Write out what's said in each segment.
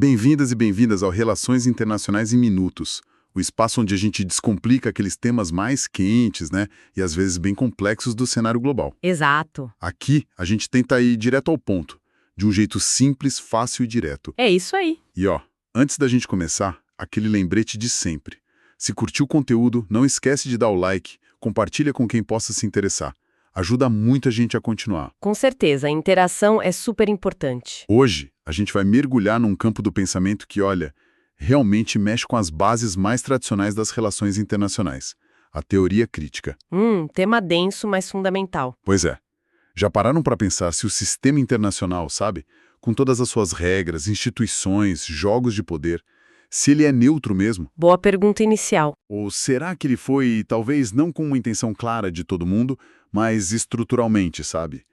Bem-vindas e bem-vindas ao Relações Internacionais em Minutos, o espaço onde a gente descomplica aqueles temas mais quentes, né, e às vezes bem complexos do cenário global. Exato. Aqui, a gente tenta ir direto ao ponto, de um jeito simples, fácil e direto. É isso aí. E antes da gente começar, aquele lembrete de sempre. Se curtiu o conteúdo, não esquece de dar o like, compartilha com quem possa se interessar. Ajuda muito a gente a continuar. Com certeza, a interação é super importante. Hoje, a gente vai mergulhar num campo do pensamento que, realmente mexe com as bases mais tradicionais das relações internacionais, a teoria crítica. Tema denso, mas fundamental. Pois é. Já pararam para pensar se o sistema internacional, sabe, com todas as suas regras, instituições, jogos de poder, se ele é neutro mesmo? Boa pergunta inicial. Ou será que ele foi, talvez, não com uma intenção clara de todo mundo, mas estruturalmente, sabe?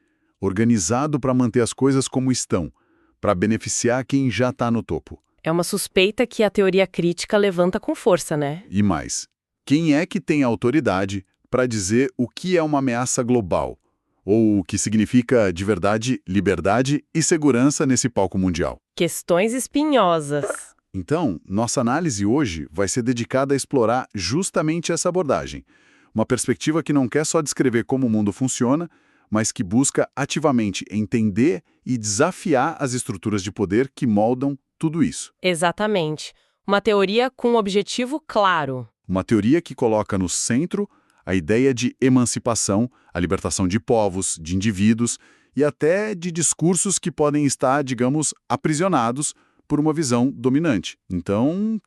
Organizado para manter as coisas como estão, para beneficiar quem já está no topo. É uma suspeita que a teoria crítica levanta com força, né? E mais, quem é que tem a autoridade para dizer o que é uma ameaça global? Ou o que significa, de verdade, liberdade e segurança nesse palco mundial? Questões espinhosas. Então, nossa análise hoje vai ser dedicada a explorar justamente essa abordagem. Uma perspectiva que não quer só descrever como o mundo funciona, mas que busca ativamente entender e desafiar as estruturas de poder que moldam tudo isso. Exatamente. Uma teoria com um objetivo claro. Uma teoria que coloca no centro a ideia de emancipação, a libertação de povos, de indivíduos e até de discursos que podem estar, digamos, aprisionados por uma visão dominante. Então,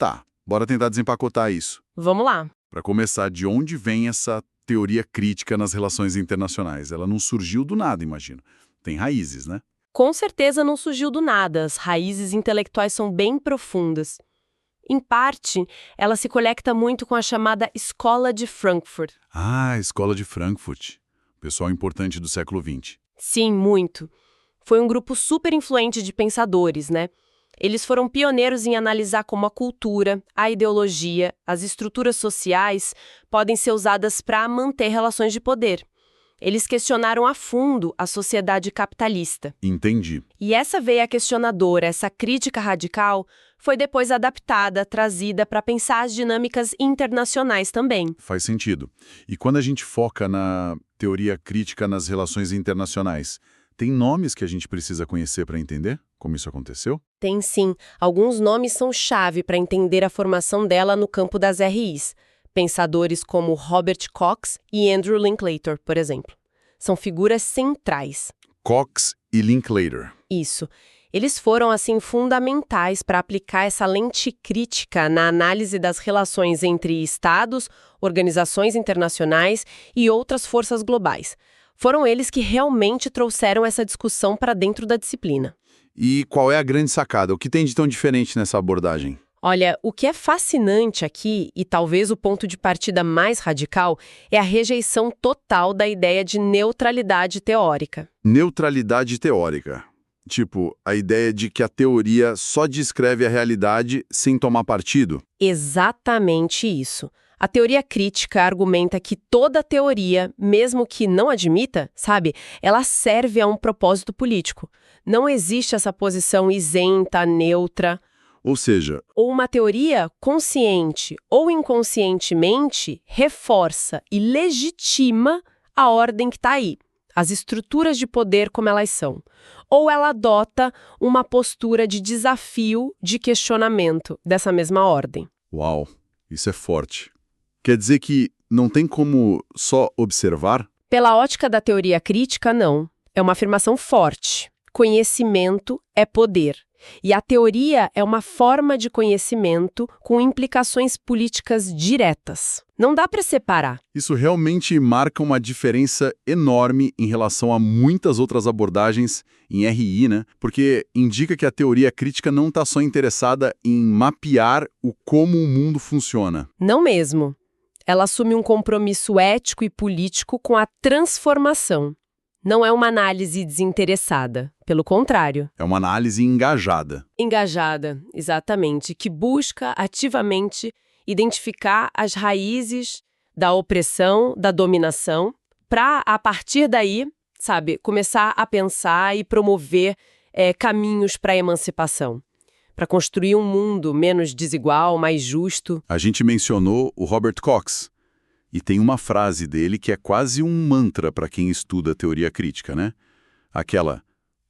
bora tentar desempacotar isso. Vamos lá. Para começar, de onde vem essa teoria crítica nas relações internacionais? Ela não surgiu do nada, imagino. Tem raízes, né? Com certeza não surgiu do nada. As raízes intelectuais são bem profundas. Em parte, ela se conecta muito com a chamada Escola de Frankfurt. Ah, a Escola de Frankfurt. Pessoal importante do século XX. Sim, muito. Foi um grupo super influente de pensadores, né? Eles foram pioneiros em analisar como a cultura, a ideologia, as estruturas sociais podem ser usadas para manter relações de poder. Eles questionaram a fundo a sociedade capitalista. Entendi. E essa veia questionadora, essa crítica radical, foi depois adaptada, trazida para pensar as dinâmicas internacionais também. Faz sentido. E quando a gente foca na teoria crítica nas relações internacionais, tem nomes que a gente precisa conhecer para entender como isso aconteceu? Tem sim. Alguns nomes são chave para entender a formação dela no campo das RIs. Pensadores como Robert Cox e Andrew Linklater, por exemplo. São figuras centrais. Cox e Linklater. Isso. Eles foram, assim, fundamentais para aplicar essa lente crítica na análise das relações entre estados, organizações internacionais e outras forças globais. Foram eles que realmente trouxeram essa discussão para dentro da disciplina. E qual é a grande sacada? O que tem de tão diferente nessa abordagem? Olha, o que é fascinante aqui, e talvez o ponto de partida mais radical, é a rejeição total da ideia de neutralidade teórica. Neutralidade teórica. Tipo, a ideia de que a teoria só descreve a realidade sem tomar partido? Exatamente isso. A teoria crítica argumenta que toda teoria, mesmo que não admita, ela serve a um propósito político. Não existe essa posição isenta, neutra. Ou seja, Ou uma teoria, consciente ou inconscientemente, reforça e legitima a ordem que está aí, as estruturas de poder como elas são. Ou ela adota uma postura de desafio, de questionamento dessa mesma ordem. uau, isso é forte. Quer dizer que não tem como só observar? Pela ótica da teoria crítica, não. É uma afirmação forte. Conhecimento é poder. E a teoria é uma forma de conhecimento com implicações políticas diretas. Não dá para separar. Isso realmente marca uma diferença enorme em relação a muitas outras abordagens em RI, né? Porque indica que a teoria crítica não está só interessada em mapear o como o mundo funciona. Não mesmo. Ela assume um compromisso ético e político com a transformação. Não é uma análise desinteressada, pelo contrário. É uma análise engajada. Engajada, exatamente, que busca ativamente identificar as raízes da opressão, da dominação, para, a partir daí, começar a pensar e promover caminhos para a emancipação. para construir um mundo menos desigual, mais justo. A gente mencionou o Robert Cox, e tem uma frase dele que é quase um mantra para quem estuda teoria crítica, né? Aquela: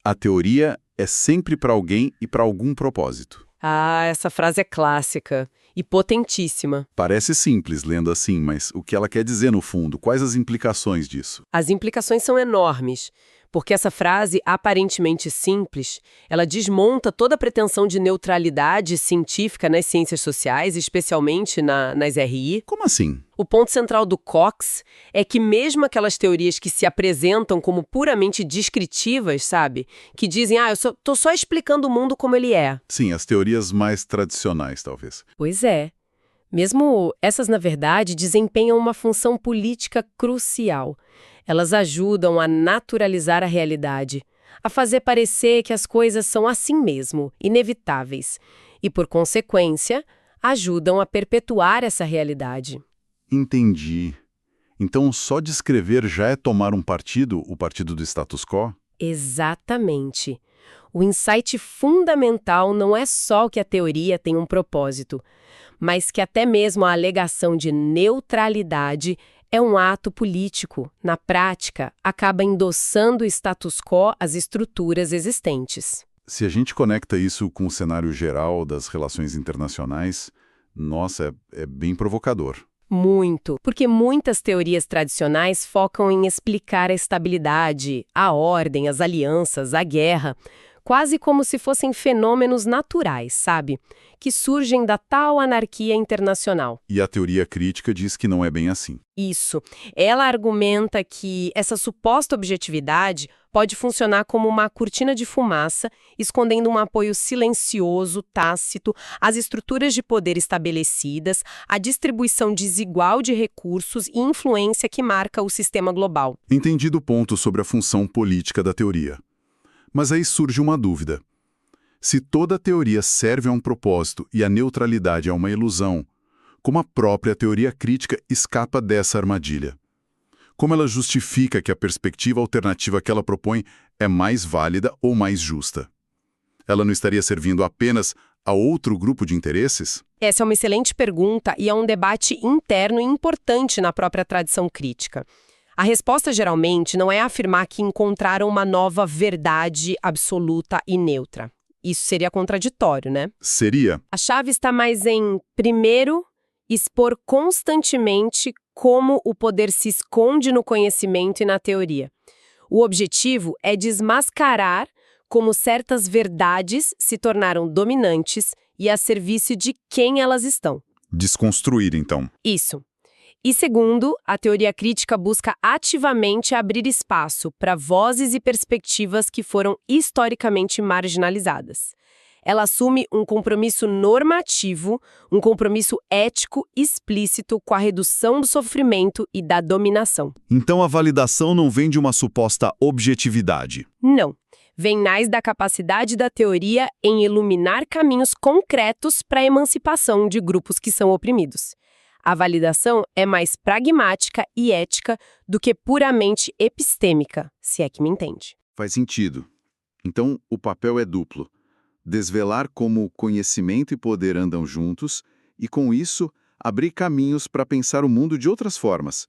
a teoria é sempre para alguém e para algum propósito. Ah, essa frase é clássica e potentíssima. Parece simples lendo assim, mas o que ela quer dizer no fundo? Quais as implicações disso? As implicações são enormes, porque essa frase, aparentemente simples, ela desmonta toda a pretensão de neutralidade científica nas ciências sociais, especialmente nas RI. Como assim? O ponto central do Cox é que mesmo aquelas teorias que se apresentam como puramente descritivas, sabe? Que dizem, tô só explicando o mundo como ele é. Sim, as teorias mais tradicionais, talvez. Pois é. Mesmo essas, na verdade, desempenham uma função política crucial. Elas ajudam a naturalizar a realidade, a fazer parecer que as coisas são assim mesmo, inevitáveis, e, por consequência, ajudam a perpetuar essa realidade. Entendi. Então, só descrever já é tomar um partido, o partido do status quo? Exatamente. O insight fundamental não é só que a teoria tem um propósito, mas que até mesmo a alegação de neutralidade é um ato político. Na prática, acaba endossando o status quo às estruturas existentes. Se a gente conecta isso com o cenário geral das relações internacionais, nossa, é bem provocador. Muito, porque muitas teorias tradicionais focam em explicar a estabilidade, a ordem, as alianças, a guerra, quase como se fossem fenômenos naturais, sabe? Que surgem da tal anarquia internacional. E a teoria crítica diz que não é bem assim. Isso. Ela argumenta que essa suposta objetividade pode funcionar como uma cortina de fumaça, escondendo um apoio silencioso, tácito, às estruturas de poder estabelecidas, à distribuição desigual de recursos e influência que marca o sistema global. Entendido o ponto sobre a função política da teoria. Mas aí surge uma dúvida. Se toda teoria serve a um propósito e a neutralidade é uma ilusão, como a própria teoria crítica escapa dessa armadilha? Como ela justifica que a perspectiva alternativa que ela propõe é mais válida ou mais justa? Ela não estaria servindo apenas a outro grupo de interesses? Essa é uma excelente pergunta e é um debate interno e importante na própria tradição crítica. A resposta, geralmente, não é afirmar que encontraram uma nova verdade absoluta e neutra. Isso seria contraditório, né? Seria. A chave está mais em, primeiro, expor constantemente como o poder se esconde no conhecimento e na teoria. O objetivo é desmascarar como certas verdades se tornaram dominantes e a serviço de quem elas estão. Desconstruir, então. Isso. E segundo, a teoria crítica busca ativamente abrir espaço para vozes e perspectivas que foram historicamente marginalizadas. Ela assume um compromisso normativo, um compromisso ético explícito com a redução do sofrimento e da dominação. Então a validação não vem de uma suposta objetividade. Não. Vem mais da capacidade da teoria em iluminar caminhos concretos para a emancipação de grupos que são oprimidos. A validação é mais pragmática e ética do que puramente epistêmica, se é que me entende. Faz sentido. Então, o papel é duplo. Desvelar como conhecimento e poder andam juntos e, com isso, abrir caminhos para pensar o mundo de outras formas.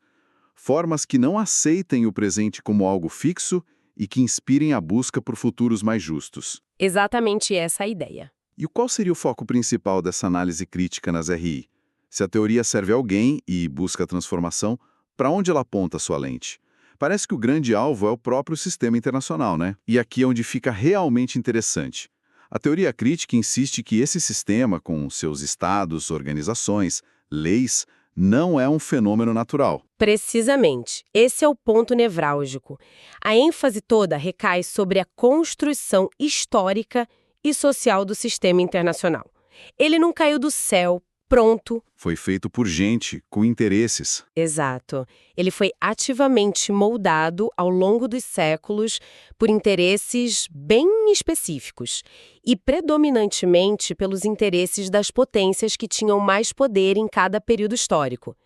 Formas que não aceitem o presente como algo fixo e que inspirem a busca por futuros mais justos. Exatamente essa é a ideia. E qual seria o foco principal dessa análise crítica nas RI? Se a teoria serve a alguém e busca a transformação, para onde ela aponta a sua lente? Parece que o grande alvo é o próprio sistema internacional, né? E aqui é onde fica realmente interessante. A teoria crítica insiste que esse sistema, com seus estados, organizações, leis, não é um fenômeno natural. Precisamente. Esse é o ponto nevrálgico. A ênfase toda recai sobre a construção histórica e social do sistema internacional. Ele não caiu do céu, pronto. Foi feito por gente com interesses. Exato. Ele foi ativamente moldado ao longo dos séculos por interesses bem específicos e predominantemente pelos interesses das potências que tinham mais poder em cada período histórico.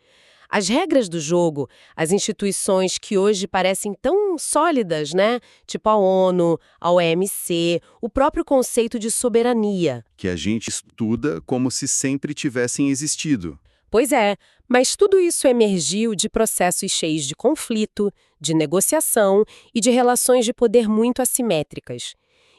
As regras do jogo, as instituições que hoje parecem tão sólidas, né? Tipo a ONU, a OMC, o próprio conceito de soberania. Que a gente estuda como se sempre tivessem existido. Pois é, mas tudo isso emergiu de processos cheios de conflito, de negociação e de relações de poder muito assimétricas.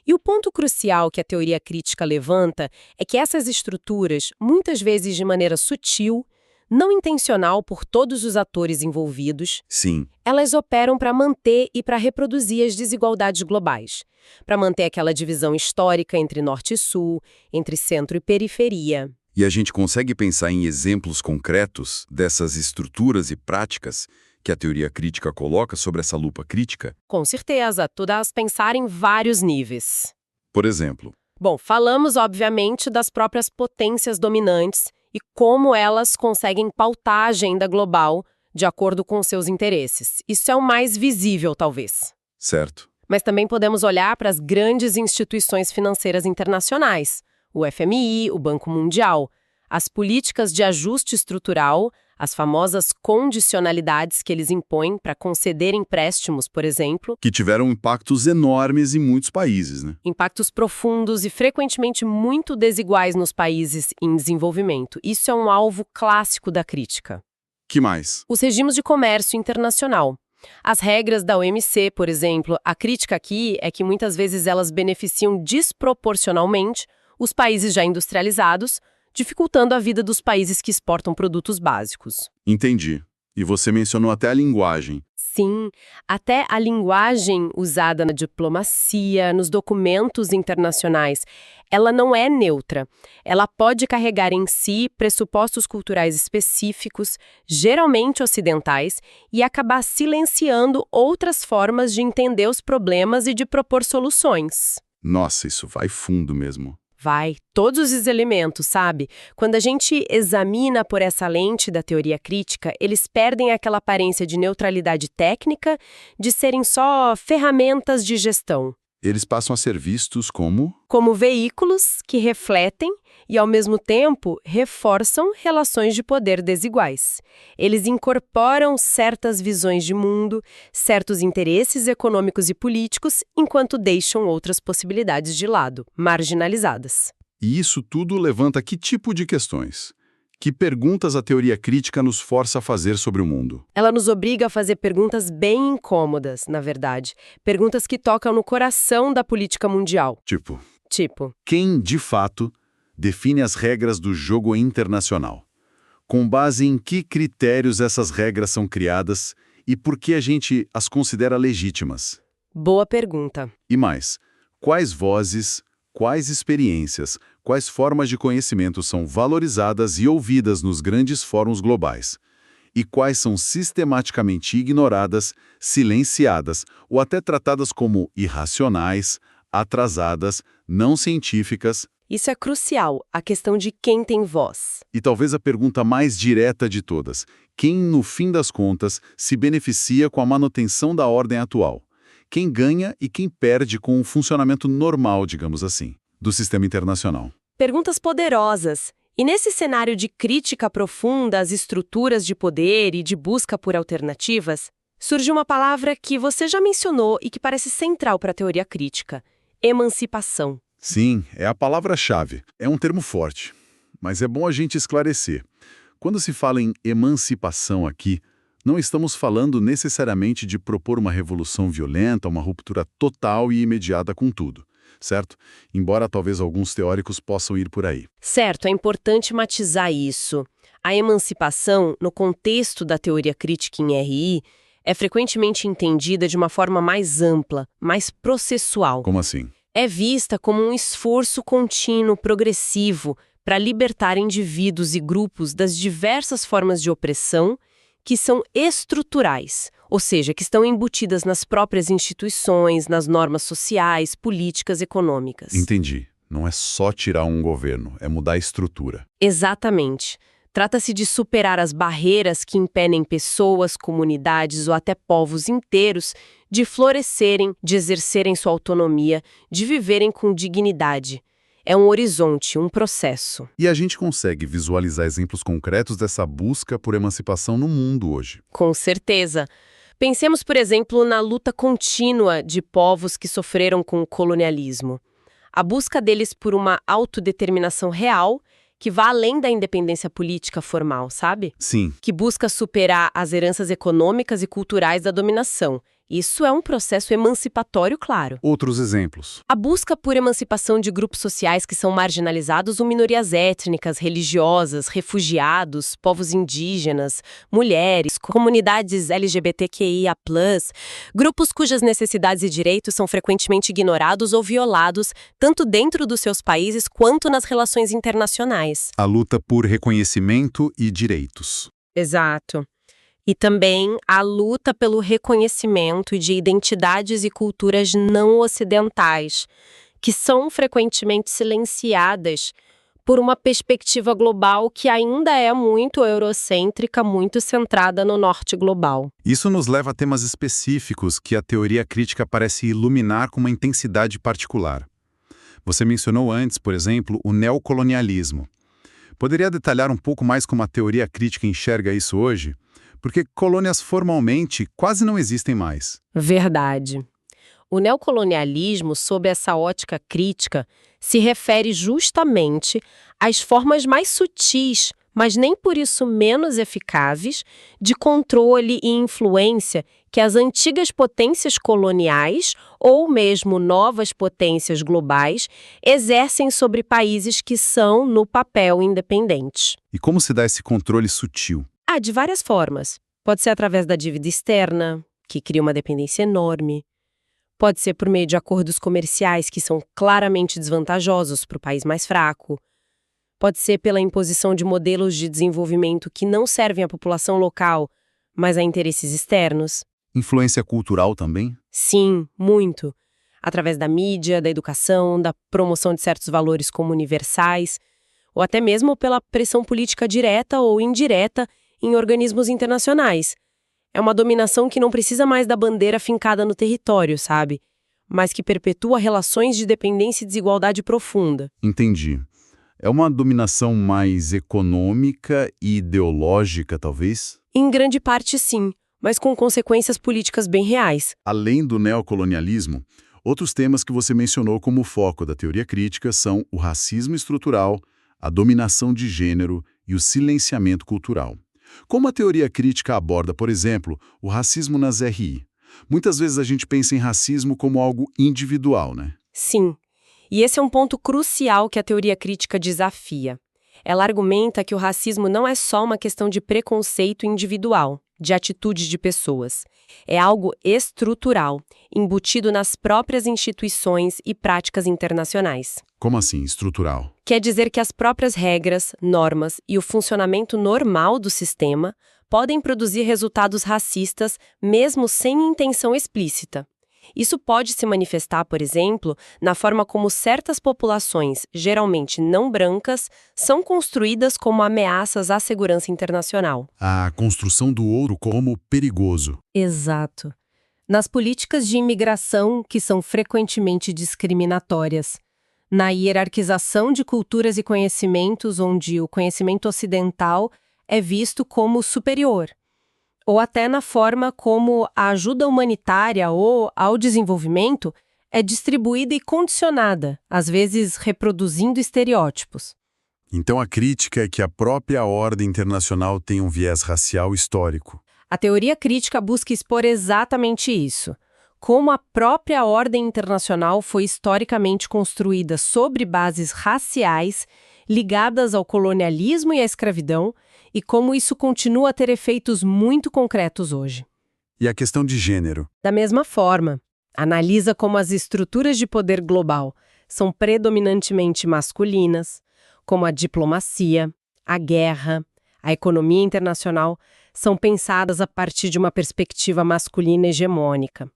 E o ponto crucial que a teoria crítica levanta é que essas estruturas, muitas vezes de maneira sutil, não intencional por todos os atores envolvidos, Sim, elas operam para manter e para reproduzir as desigualdades globais, para manter aquela divisão histórica entre norte e sul, entre centro e periferia. e a gente consegue pensar em exemplos concretos dessas estruturas e práticas que a teoria crítica coloca sobre essa lupa crítica? Com certeza, todas pensar em vários níveis. Por exemplo, Bom, falamos, obviamente, das próprias potências dominantes e como elas conseguem pautar a agenda global de acordo com seus interesses. Isso é o mais visível, talvez. certo? Mas também podemos olhar para as grandes instituições financeiras internacionais, o FMI, o Banco Mundial, as políticas de ajuste estrutural, as famosas condicionalidades que eles impõem para conceder empréstimos, por exemplo, Que tiveram impactos enormes em muitos países, né? impactos profundos e frequentemente muito desiguais nos países em desenvolvimento. Isso é um alvo clássico da crítica. Que mais? Os regimes de comércio internacional. As regras da OMC, por exemplo, a crítica aqui é que muitas vezes elas beneficiam desproporcionalmente os países já industrializados, dificultando a vida dos países que exportam produtos básicos. Entendi. E você mencionou até a linguagem. Sim, até a linguagem usada na diplomacia, nos documentos internacionais, ela não é neutra. Ela pode carregar em si pressupostos culturais específicos, geralmente ocidentais, e acabar silenciando outras formas de entender os problemas e de propor soluções. Nossa, isso vai fundo mesmo. Vai, todos os elementos, sabe? Quando a gente examina por essa lente da teoria crítica, eles perdem aquela aparência de neutralidade técnica, de serem só ferramentas de gestão. Eles passam a ser vistos como... Como veículos que refletem e, ao mesmo tempo, reforçam relações de poder desiguais. Eles incorporam certas visões de mundo, certos interesses econômicos e políticos, enquanto deixam outras possibilidades de lado, marginalizadas. E isso tudo levanta que tipo de questões? Que perguntas a teoria crítica nos força a fazer sobre o mundo? Ela nos obriga a fazer perguntas bem incômodas, na verdade. Perguntas que tocam no coração da política mundial. Tipo, quem, de fato, define as regras do jogo internacional? Com base em que critérios essas regras são criadas e por que a gente as considera legítimas? Boa pergunta. E mais, quais vozes, quais experiências, quais formas de conhecimento são valorizadas e ouvidas nos grandes fóruns globais? E quais são sistematicamente ignoradas, silenciadas ou até tratadas como irracionais, atrasadas, não científicas? Isso é crucial, a questão de quem tem voz. E talvez a pergunta mais direta de todas: quem, no fim das contas, se beneficia com a manutenção da ordem atual? Quem ganha e quem perde com o funcionamento normal, digamos assim, do sistema internacional? Perguntas poderosas. E nesse cenário de crítica profunda às estruturas de poder e de busca por alternativas, surge uma palavra que você já mencionou e que parece central para a teoria crítica: emancipação. Sim, é a palavra-chave. É um termo forte, mas é bom a gente esclarecer. Quando se fala em emancipação aqui, não estamos falando necessariamente de propor uma revolução violenta, uma ruptura total e imediata com tudo, certo? Embora talvez alguns teóricos possam ir por aí. Certo, é importante matizar isso. A emancipação, no contexto da teoria crítica em RI, é frequentemente entendida de uma forma mais ampla, mais processual. Como assim? É vista como um esforço contínuo, progressivo, para libertar indivíduos e grupos das diversas formas de opressão que são estruturais, ou seja, que estão embutidas nas próprias instituições, nas normas sociais, políticas, econômicas. Entendi. Não é só tirar um governo, é mudar a estrutura. Exatamente. Trata-se de superar as barreiras que impedem pessoas, comunidades ou até povos inteiros de florescerem, de exercerem sua autonomia, de viverem com dignidade. É um horizonte, um processo. E a gente consegue visualizar exemplos concretos dessa busca por emancipação no mundo hoje. Com certeza. Pensemos, por exemplo, na luta contínua de povos que sofreram com o colonialismo. A busca deles por uma autodeterminação real que vá além da independência política formal, sabe? Sim. Que busca superar as heranças econômicas e culturais da dominação. Isso é um processo emancipatório, claro. Outros exemplos. A busca por emancipação de grupos sociais que são marginalizados ou minorias étnicas, religiosas, refugiados, povos indígenas, mulheres, comunidades LGBTQIA+, grupos cujas necessidades e direitos são frequentemente ignorados ou violados, tanto dentro dos seus países quanto nas relações internacionais. A luta por reconhecimento e direitos. Exato. E também a luta pelo reconhecimento de identidades e culturas não ocidentais, que são frequentemente silenciadas por uma perspectiva global que ainda é muito eurocêntrica, muito centrada no norte global. Isso nos leva a temas específicos que a teoria crítica parece iluminar com uma intensidade particular. Você mencionou antes, por exemplo, o neocolonialismo. Poderia detalhar um pouco mais como a teoria crítica enxerga isso hoje? Porque colônias formalmente quase não existem mais. Verdade. O neocolonialismo, sob essa ótica crítica, se refere justamente às formas mais sutis, mas nem por isso menos eficazes, de controle e influência que as antigas potências coloniais, ou mesmo novas potências globais, exercem sobre países que são, no papel, independentes. E como se dá esse controle sutil? De várias formas. Pode ser através da dívida externa, que cria uma dependência enorme. Pode ser por meio de acordos comerciais que são claramente desvantajosos para o país mais fraco. Pode ser pela imposição de modelos de desenvolvimento que não servem à população local, mas a interesses externos. Influência cultural também? Sim, muito. Através da mídia, da educação, da promoção de certos valores como universais, ou até mesmo pela pressão política direta ou indireta em organismos internacionais. É uma dominação que não precisa mais da bandeira fincada no território, sabe? Mas que perpetua relações de dependência e desigualdade profunda. Entendi. É uma dominação mais econômica e ideológica, talvez? Em grande parte, sim, mas com consequências políticas bem reais. Além do neocolonialismo, outros temas que você mencionou como foco da teoria crítica são o racismo estrutural, a dominação de gênero e o silenciamento cultural. Como a teoria crítica aborda, por exemplo, o racismo nas RI? Muitas vezes a gente pensa em racismo como algo individual, né? Sim, e esse é um ponto crucial que a teoria crítica desafia. Ela argumenta que o racismo não é só uma questão de preconceito individual, de atitudes de pessoas. É algo estrutural, embutido nas próprias instituições e práticas internacionais. Como assim, estrutural? Quer dizer que as próprias regras, normas e o funcionamento normal do sistema podem produzir resultados racistas mesmo sem intenção explícita. Isso pode se manifestar, por exemplo, na forma como certas populações, geralmente não brancas, são construídas como ameaças à segurança internacional. A construção do ouro como perigoso. Exato. Nas políticas de imigração, que são frequentemente discriminatórias. Na hierarquização de culturas e conhecimentos, onde o conhecimento ocidental é visto como superior. Ou até na forma como a ajuda humanitária ou ao desenvolvimento é distribuída e condicionada, às vezes reproduzindo estereótipos. Então a crítica é que a própria ordem internacional tem um viés racial histórico. A teoria crítica busca expor exatamente isso. Como a própria ordem internacional foi historicamente construída sobre bases raciais ligadas ao colonialismo e à escravidão, e como isso continua a ter efeitos muito concretos hoje. E a questão de gênero? Da mesma forma, analisa como as estruturas de poder global são predominantemente masculinas, como a diplomacia, a guerra, a economia internacional são pensadas a partir de uma perspectiva masculina hegemônica.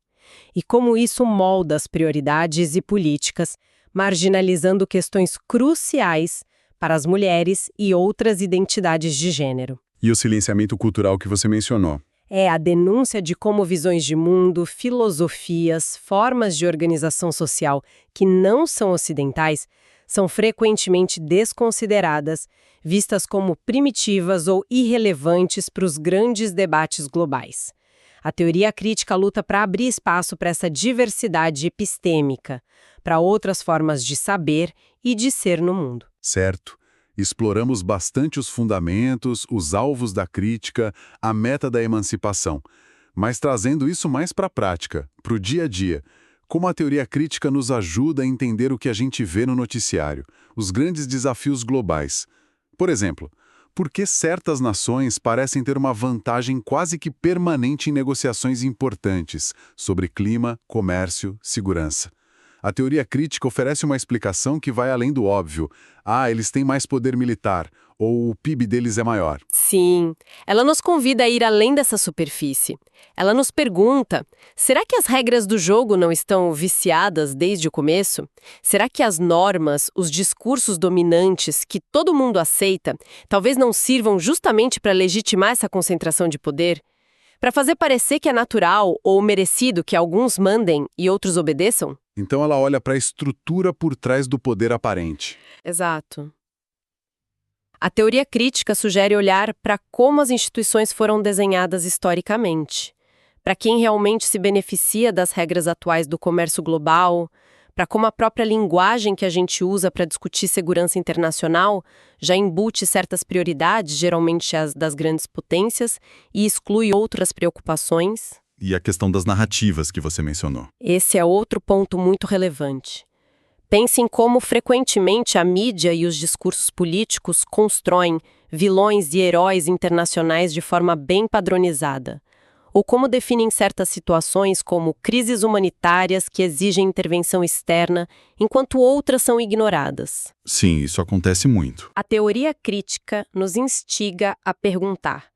E como isso molda as prioridades e políticas, marginalizando questões cruciais para as mulheres e outras identidades de gênero. E o silenciamento cultural que você mencionou? É a denúncia de como visões de mundo, filosofias, formas de organização social que não são ocidentais são frequentemente desconsideradas, vistas como primitivas ou irrelevantes para os grandes debates globais. A teoria crítica luta para abrir espaço para essa diversidade epistêmica, para outras formas de saber e de ser no mundo. Certo. Exploramos bastante os fundamentos, os alvos da crítica, a meta da emancipação. Mas trazendo isso mais para a prática, para o dia a dia, como a teoria crítica nos ajuda a entender o que a gente vê no noticiário, os grandes desafios globais. Por exemplo, por que certas nações parecem ter uma vantagem quase que permanente em negociações importantes sobre clima, comércio, segurança? A teoria crítica oferece uma explicação que vai além do óbvio. Ah, eles têm mais poder militar, ou o PIB deles é maior. Sim, ela nos convida a ir além dessa superfície. Ela nos pergunta, será que as regras do jogo não estão viciadas desde o começo? Será que as normas, os discursos dominantes que todo mundo aceita, talvez não sirvam justamente para legitimar essa concentração de poder? Para fazer parecer que é natural ou merecido que alguns mandem e outros obedeçam? Então ela olha para a estrutura por trás do poder aparente. Exato. A teoria crítica sugere olhar para como as instituições foram desenhadas historicamente, para quem realmente se beneficia das regras atuais do comércio global, para como a própria linguagem que a gente usa para discutir segurança internacional já embute certas prioridades, geralmente as das grandes potências, e exclui outras preocupações. E a questão das narrativas que você mencionou. Esse é outro ponto muito relevante. Pense em como frequentemente a mídia e os discursos políticos constroem vilões e heróis internacionais de forma bem padronizada, ou como definem certas situações como crises humanitárias que exigem intervenção externa, enquanto outras são ignoradas. Sim, isso acontece muito. A teoria crítica nos instiga a perguntar: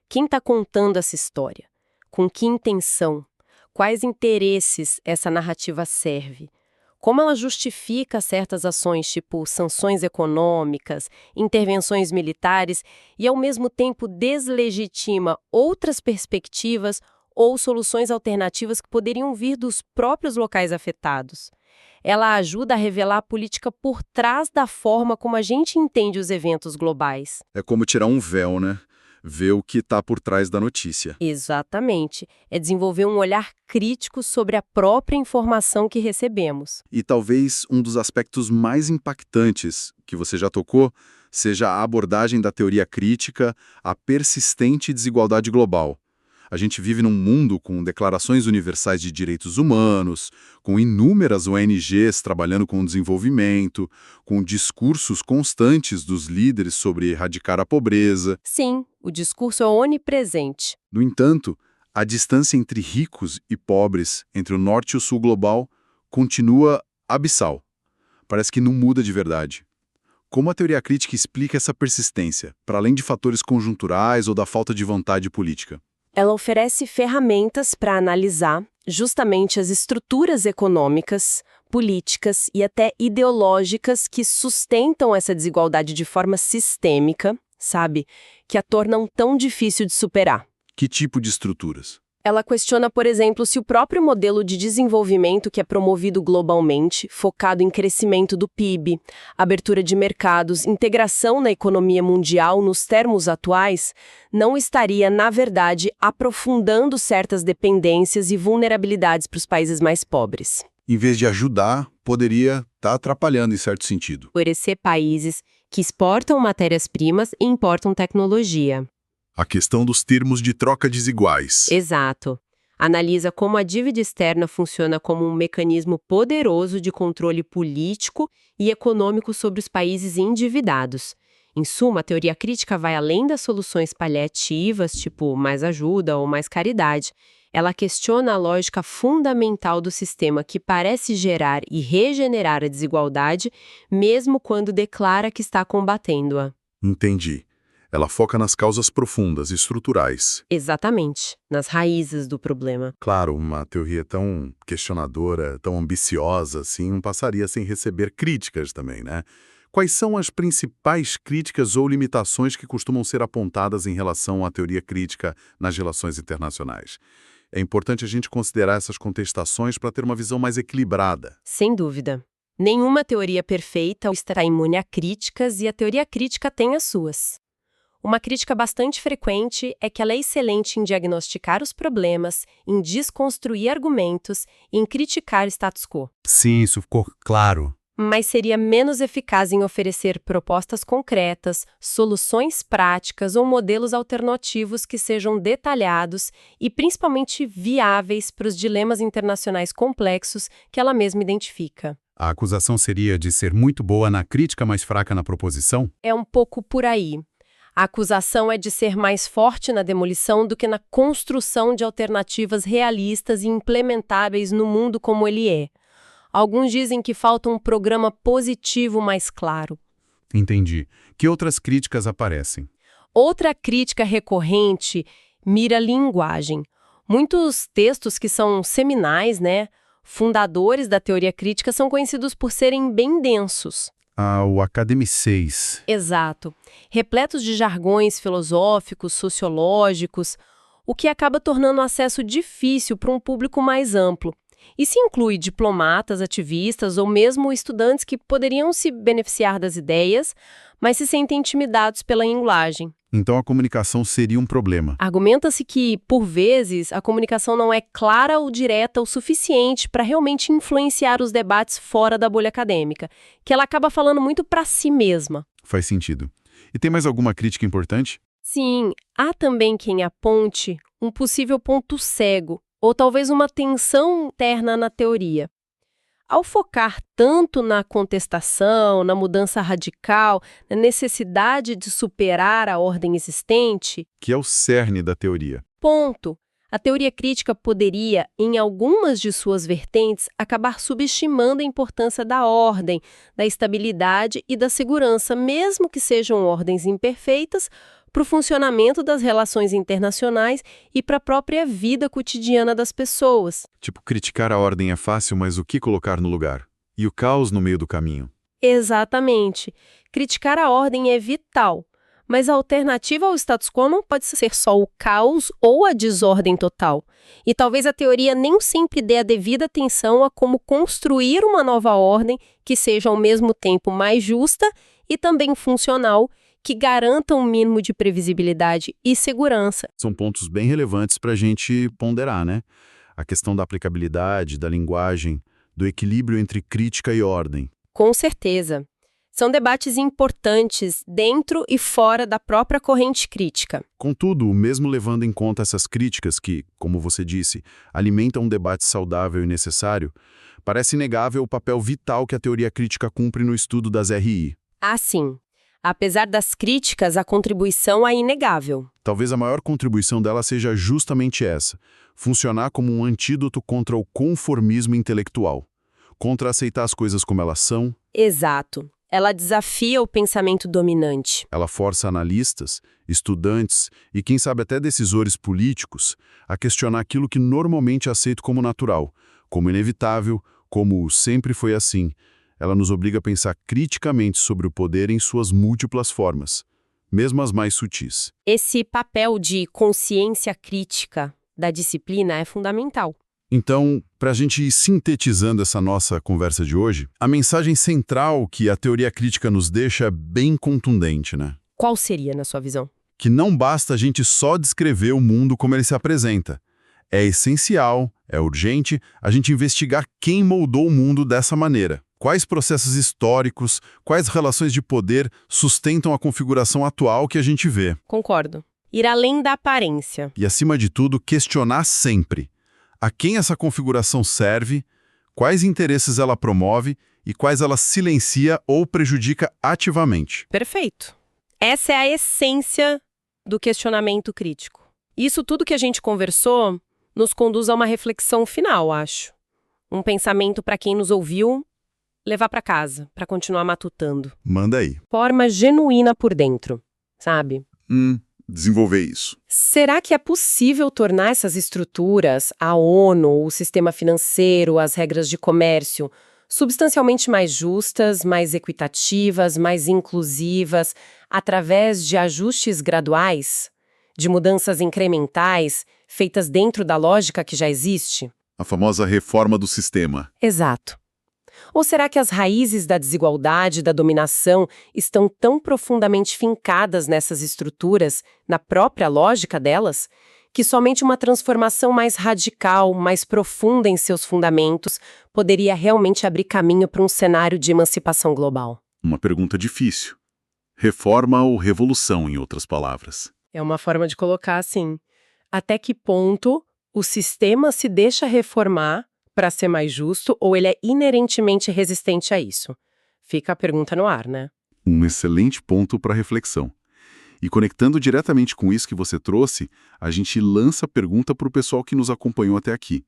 quem está contando essa história? Com que intenção? Quais interesses essa narrativa serve? Como ela justifica certas ações, tipo sanções econômicas, intervenções militares, e ao mesmo tempo deslegitima outras perspectivas ou soluções alternativas que poderiam vir dos próprios locais afetados? Ela ajuda a revelar a política por trás da forma como a gente entende os eventos globais. É como tirar um véu, né? Ver o que está por trás da notícia. Exatamente. É desenvolver um olhar crítico sobre a própria informação que recebemos. E talvez um dos aspectos mais impactantes que você já tocou seja a abordagem da teoria crítica à persistente desigualdade global. A gente vive num mundo com declarações universais de direitos humanos, com inúmeras ONGs trabalhando com o desenvolvimento, com discursos constantes dos líderes sobre erradicar a pobreza. Sim, o discurso é onipresente. No entanto, a distância entre ricos e pobres, entre o norte e o sul global, continua abissal. Parece que não muda de verdade. Como a teoria crítica explica essa persistência, para além de fatores conjunturais ou da falta de vontade política? Ela oferece ferramentas para analisar justamente as estruturas econômicas, políticas e até ideológicas que sustentam essa desigualdade de forma sistêmica, sabe? Que a tornam tão difícil de superar. Que tipo de estruturas? Ela questiona, por exemplo, se o próprio modelo de desenvolvimento que é promovido globalmente, focado em crescimento do PIB, abertura de mercados, integração na economia mundial nos termos atuais, não estaria, na verdade, aprofundando certas dependências e vulnerabilidades para os países mais pobres. Em vez de ajudar, poderia estar atrapalhando em certo sentido. Favorecer países que exportam matérias-primas e importam tecnologia. A questão dos termos de troca desiguais. Exato. Analisa como a dívida externa funciona como um mecanismo poderoso de controle político e econômico sobre os países endividados. Em suma, a teoria crítica vai além das soluções paliativas, tipo mais ajuda ou mais caridade. Ela questiona a lógica fundamental do sistema que parece gerar e regenerar a desigualdade, mesmo quando declara que está combatendo-a. Entendi. Ela foca nas causas profundas, estruturais. Exatamente, nas raízes do problema. Claro, uma teoria tão questionadora, tão ambiciosa assim, não passaria sem receber críticas também, né? Quais são as principais críticas ou limitações que costumam ser apontadas em relação à teoria crítica nas relações internacionais? É importante a gente considerar essas contestações para ter uma visão mais equilibrada. Sem dúvida. Nenhuma teoria perfeita está imune a críticas e a teoria crítica tem as suas. Uma crítica bastante frequente é que ela é excelente em diagnosticar os problemas, em desconstruir argumentos e em criticar o status quo. Sim, isso ficou claro. Mas seria menos eficaz em oferecer propostas concretas, soluções práticas ou modelos alternativos que sejam detalhados e principalmente viáveis para os dilemas internacionais complexos que ela mesma identifica. A acusação seria de ser muito boa na crítica, mas fraca na proposição? É um pouco por aí. A acusação é de ser mais forte na demolição do que na construção de alternativas realistas e implementáveis no mundo como ele é. Alguns dizem que falta um programa positivo mais claro. Entendi. Que outras críticas aparecem? Outra crítica recorrente mira a linguagem. Muitos textos que são seminais, fundadores da teoria crítica, são conhecidos por serem bem densos. O academicês. Exato. Repletos de jargões filosóficos, sociológicos, o que acaba tornando o acesso difícil para um público mais amplo. Isso inclui diplomatas, ativistas ou mesmo estudantes que poderiam se beneficiar das ideias, mas se sentem intimidados pela linguagem. Então a comunicação seria um problema. Argumenta-se que, por vezes, a comunicação não é clara ou direta o suficiente para realmente influenciar os debates fora da bolha acadêmica, que ela acaba falando muito para si mesma. Faz sentido. E tem mais alguma crítica importante? Sim, há também quem aponte um possível ponto cego, ou talvez uma tensão interna na teoria. Ao focar tanto na contestação, na mudança radical, na necessidade de superar a ordem existente, Que é o cerne da teoria. a teoria crítica poderia, em algumas de suas vertentes, acabar subestimando a importância da ordem, da estabilidade e da segurança, mesmo que sejam ordens imperfeitas, para o funcionamento das relações internacionais e para a própria vida cotidiana das pessoas. Tipo, criticar a ordem é fácil, mas o que colocar no lugar? E o caos no meio do caminho? Exatamente. Criticar a ordem é vital, mas a alternativa ao status quo não pode ser só o caos ou a desordem total. E talvez a teoria nem sempre dê a devida atenção a como construir uma nova ordem que seja ao mesmo tempo mais justa e também funcional, que garanta um mínimo de previsibilidade e segurança. São pontos bem relevantes para a gente ponderar, né? A questão da aplicabilidade, da linguagem, do equilíbrio entre crítica e ordem. Com certeza. São debates importantes dentro e fora da própria corrente crítica. Contudo, mesmo levando em conta essas críticas que, como você disse, alimentam um debate saudável e necessário, parece inegável o papel vital que a teoria crítica cumpre no estudo das RI. Assim, apesar das críticas, a contribuição é inegável. Talvez a maior contribuição dela seja justamente essa: funcionar como um antídoto contra o conformismo intelectual, contra aceitar as coisas como elas são. Exato. Ela desafia o pensamento dominante. Ela força analistas, estudantes e, quem sabe, até decisores políticos a questionar aquilo que normalmente é aceito como natural, como inevitável, como sempre foi assim. Ela nos obriga a pensar criticamente sobre o poder em suas múltiplas formas, mesmo as mais sutis. Esse papel de consciência crítica da disciplina é fundamental. Então, para a gente ir sintetizando essa nossa conversa de hoje, a mensagem central que a teoria crítica nos deixa é bem contundente, né? Qual seria, na sua visão? Que não basta a gente só descrever o mundo como ele se apresenta. É essencial, é urgente, a gente investigar quem moldou o mundo dessa maneira. Quais processos históricos, quais relações de poder sustentam a configuração atual que a gente vê. Concordo. Ir além da aparência. E, acima de tudo, questionar sempre a quem essa configuração serve, quais interesses ela promove e quais ela silencia ou prejudica ativamente. Perfeito. Essa é a essência do questionamento crítico. Isso tudo que a gente conversou nos conduz a uma reflexão final, acho. Um pensamento para quem nos ouviu levar para casa, para continuar matutando. Manda aí. Forma genuína por dentro, sabe? Desenvolver isso. Será que é possível tornar essas estruturas, a ONU, o sistema financeiro, as regras de comércio, substancialmente mais justas, mais equitativas, mais inclusivas, através de ajustes graduais, de mudanças incrementais, feitas dentro da lógica que já existe? A famosa reforma do sistema. Exato. Ou será que as raízes da desigualdade e da dominação estão tão profundamente fincadas nessas estruturas, na própria lógica delas, que somente uma transformação mais radical, mais profunda em seus fundamentos, poderia realmente abrir caminho para um cenário de emancipação global? Uma pergunta difícil. Reforma ou revolução, em outras palavras. É uma forma de colocar assim. Até que ponto o sistema se deixa reformar para ser mais justo ou ele é inerentemente resistente a isso? Fica a pergunta no ar, né? Um excelente ponto para reflexão. E conectando diretamente com isso que você trouxe, a gente lança a pergunta para o pessoal que nos acompanhou até aqui.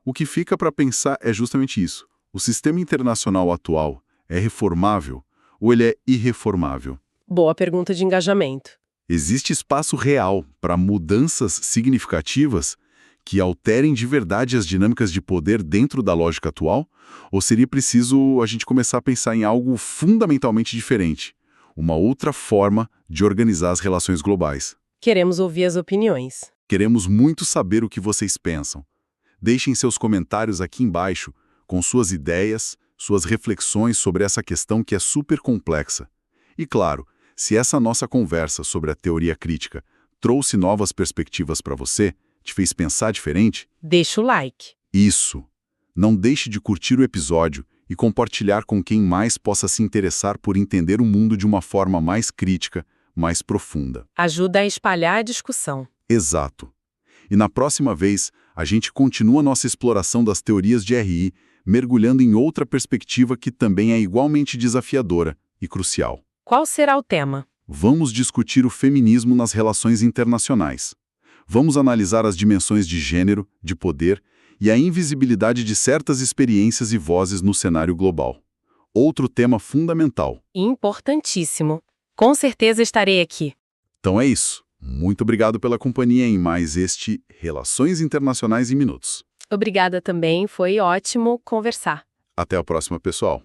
O que fica para pensar é justamente isso. O sistema internacional atual é reformável ou ele é irreformável? Boa pergunta de engajamento. Existe espaço real para mudanças significativas que alterem de verdade as dinâmicas de poder dentro da lógica atual? Ou seria preciso a gente começar a pensar em algo fundamentalmente diferente? Uma outra forma de organizar as relações globais. Queremos ouvir as opiniões. Queremos muito saber o que vocês pensam. Deixem seus comentários aqui embaixo com suas ideias, suas reflexões sobre essa questão que é super complexa. E claro, se essa nossa conversa sobre a teoria crítica trouxe novas perspectivas para você, te fez pensar diferente, Deixa o like. isso. Não deixe de curtir o episódio e compartilhar com quem mais possa se interessar por entender o mundo de uma forma mais crítica, mais profunda. Ajuda a espalhar a discussão. Exato. E na próxima vez, a gente continua nossa exploração das teorias de RI, mergulhando em outra perspectiva que também é igualmente desafiadora e crucial. Qual será o tema? Vamos discutir o feminismo nas relações internacionais. Vamos analisar as dimensões de gênero, de poder e a invisibilidade de certas experiências e vozes no cenário global. Outro tema fundamental. Importantíssimo. Com certeza estarei aqui. Então é isso. Muito obrigado pela companhia em mais este Relações Internacionais em Minutos. Obrigada também, foi ótimo conversar. Até a próxima, pessoal.